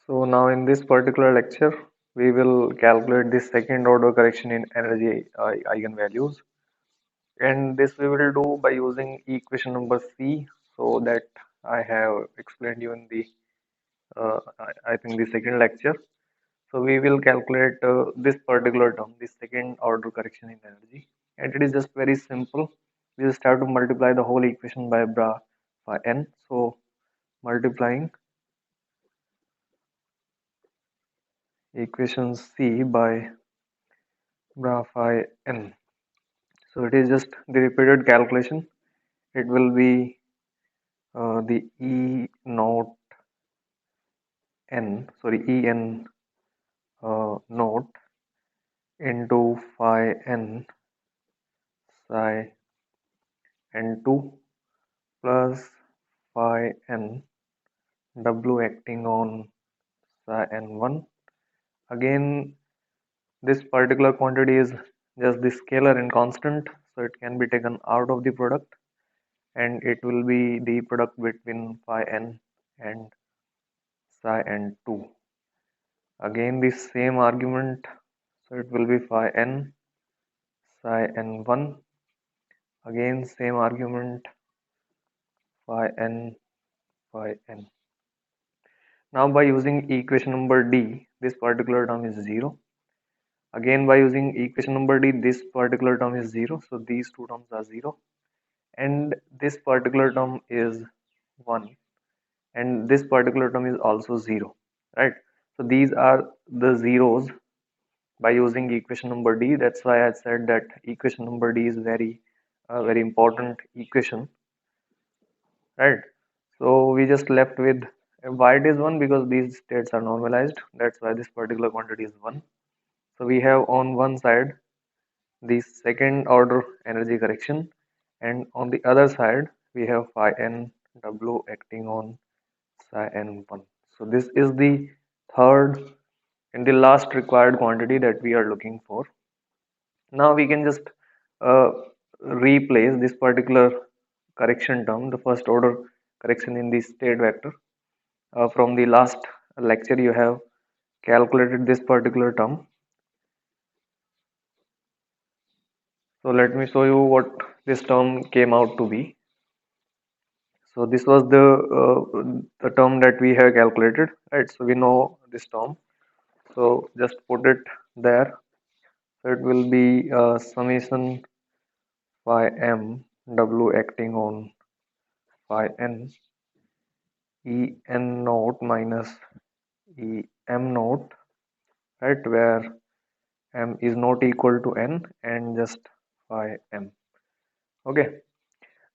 So now in this particular lecture, we will calculate the second order correction in energy eigenvalues. And this we will do by using equation number C, so that I have explained you in the, I think the second lecture. So we will calculate this particular term, the second order correction in energy. And it is just very simple. We just have to multiply the whole equation by bra phi n. So multiplying equation C by bra phi n. So it is just the repeated calculation. It will be the E naught n, sorry, E n naught into phi n psi n2 plus phi n W acting on psi n1. Again, this particular quantity is just the scalar and constant, so it can be taken out of the product, and it will be the product between phi n and psi n2. Again the same argument, so it will be phi n psi n1. Again same argument, phi n phi n. Now by using equation number D, this particular term is 0. Again by using equation number D, this particular term is 0, so these two terms are 0, and this particular term is 1, and this particular term is also 0, right? So these are the zeros by using equation number D. That's why I said that equation number D is very important equation, right? So we just left with why it is 1, because these states are normalized. That's why this particular quantity is 1. So we have on one side the second order energy correction, and on the other side we have phi n W acting on psi n1. So this is the third and the last required quantity that we are looking for. Now we can just uh, replace this particular correction term, the first order correction in the state vector. From the last lecture you have calculated this particular term. So let me show you what this term came out to be. So this was the term that we have calculated, right? So we know this term. So just put it there. So it will be summation phi m W acting on phi n E n naught minus E m naught, right, where m is not equal to n and just phi m. Okay.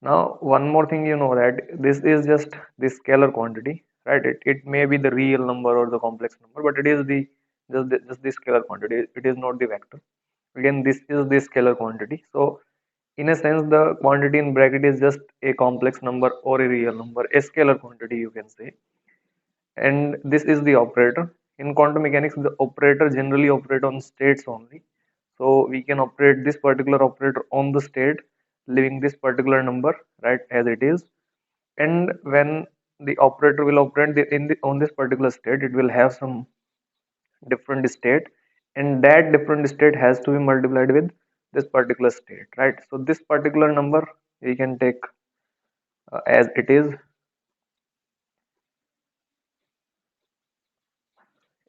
Now one more thing, you know that this is just the scalar quantity, right? It may be the real number or the complex number, but it is the just the scalar quantity. It is not the vector. Again, this is the scalar quantity. So in a sense, the quantity in bracket is just a complex number or a real number, a scalar quantity you can say. And this is the operator. In quantum mechanics, the operator generally operate on states only. So we can operate this particular operator on the state, leaving this particular number right as it is. And when the operator will operate on this particular state, it will have some different state, and that different state has to be multiplied with this particular state, right? So this particular number we can take as it is.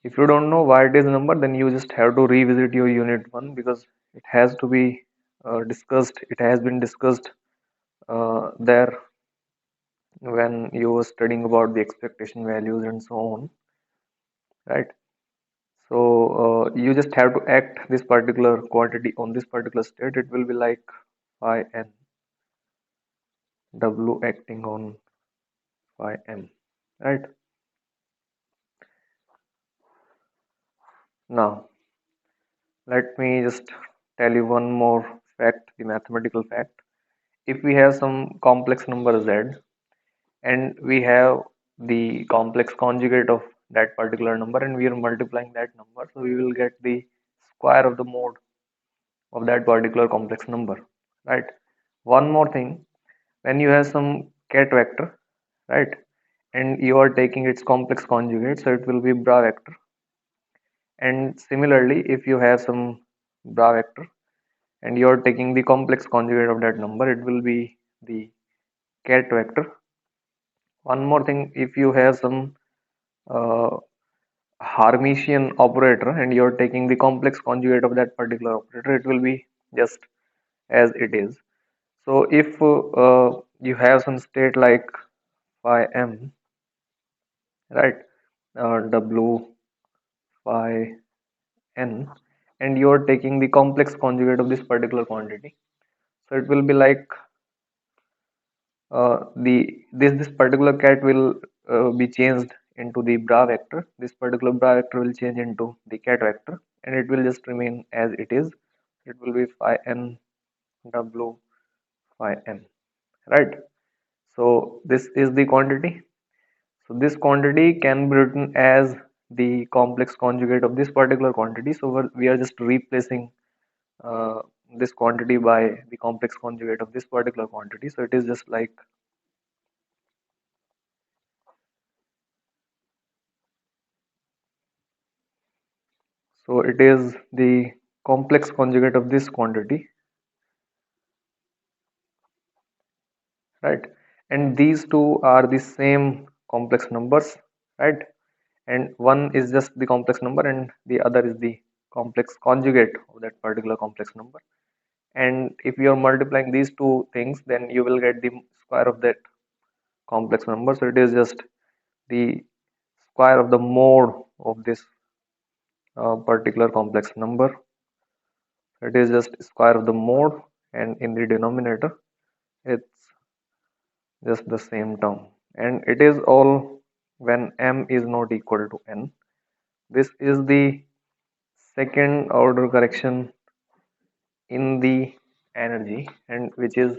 If you don't know why it is a number, then you just have to revisit your unit 1, because it has to be discussed. It has been discussed there when you were studying about the expectation values and so on, right? So you just have to act this particular quantity on this particular state. It will be like phi n W acting on phi m, right? Now let me just tell you one more fact, the mathematical fact. If we have some complex number z and we have the complex conjugate of that particular number, and we are multiplying that number, so we will get the square of the mode of that particular complex number, right? One more thing, when you have some ket vector, right, and you are taking its complex conjugate, so it will be bra vector. And similarly, if you have some bra vector and you are taking the complex conjugate of that number, it will be the ket vector. One more thing, if you have some uh, Hermitian operator and you're taking the complex conjugate of that particular operator, it will be just as it is. So if you have some state like phi m, right, w phi n, and you're taking the complex conjugate of this particular quantity, so it will be like the this particular ket will be changed into the bra vector. This particular bra vector will change into the ket vector, and it will just remain as it is. It will be phi n w phi n, right? So this is the quantity. So this quantity can be written as the complex conjugate of this particular quantity. So we are just replacing uh, this quantity by the complex conjugate of this particular quantity. So it is just like, so it is the complex conjugate of this quantity, right? And these two are the same complex numbers, right? And one is just the complex number and the other is the complex conjugate of that particular complex number. And if you are multiplying these two things, then you will get the square of that complex number. So it is just the square of the mode of this particular complex number. It is just square of the mode, and in the denominator it's just the same term, and it is all when m is not equal to n. This is the second order correction in the energy, and which is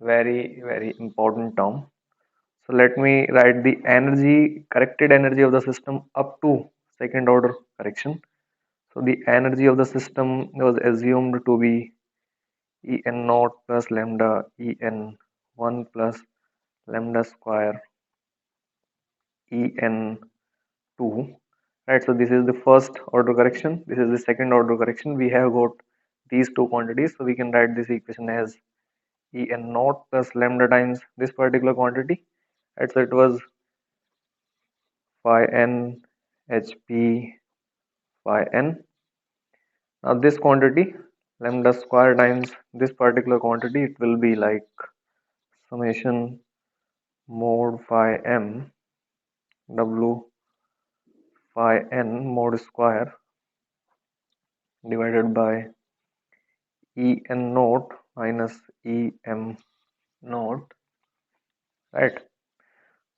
very important term. So let me write the energy, corrected energy of the system up to second order correction. So the energy of the system was assumed to be En naught plus lambda En 1 plus lambda square En 2, right? So this is the first order correction, this is the second order correction. We have got these two quantities, so we can write this equation as En naught plus lambda times this particular quantity, right? So it was phi n hp phi n. Now this quantity lambda square times this particular quantity, it will be like summation mod phi m w phi n mod square divided by En naught minus Em naught, right?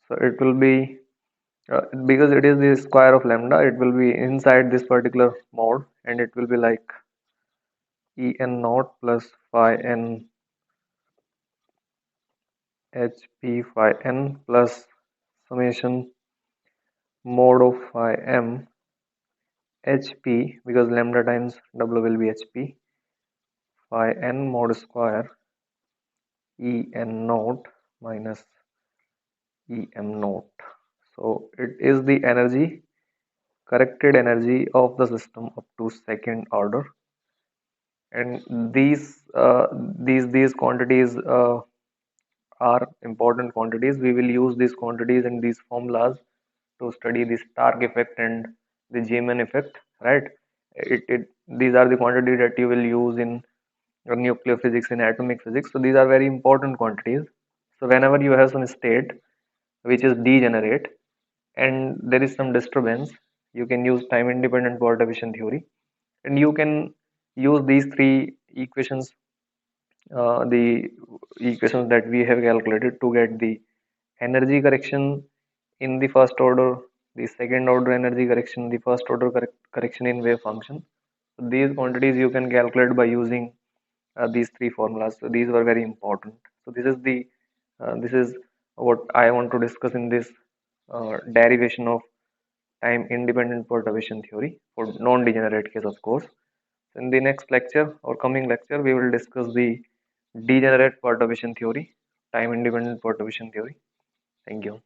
So it will be because it is the square of lambda, it will be inside this particular mode, and it will be like En naught plus phi n hp phi n plus summation mod of phi m hp, because lambda times w will be hp, phi n mod square En naught minus Em naught. So it is the energy, corrected energy of the system up to second order, and these quantities are important quantities. We will use these quantities and these formulas to study the Stark effect and the Zeeman effect, right? These are the quantities that you will use in nuclear physics, in atomic physics. So these are very important quantities. So whenever you have some state which is degenerate and there is some disturbance, you can use time independent perturbation theory, and you can use these three equations, the equations that we have calculated, to get the energy correction in the first order, the second order energy correction, the first order correction in wave function. So these quantities you can calculate by using these three formulas. So these were very important. So this is what I want to discuss in this derivation of time independent perturbation theory for non-degenerate case, of course. In the next lecture or coming lecture, we will discuss the degenerate perturbation theory, time independent perturbation theory. Thank you.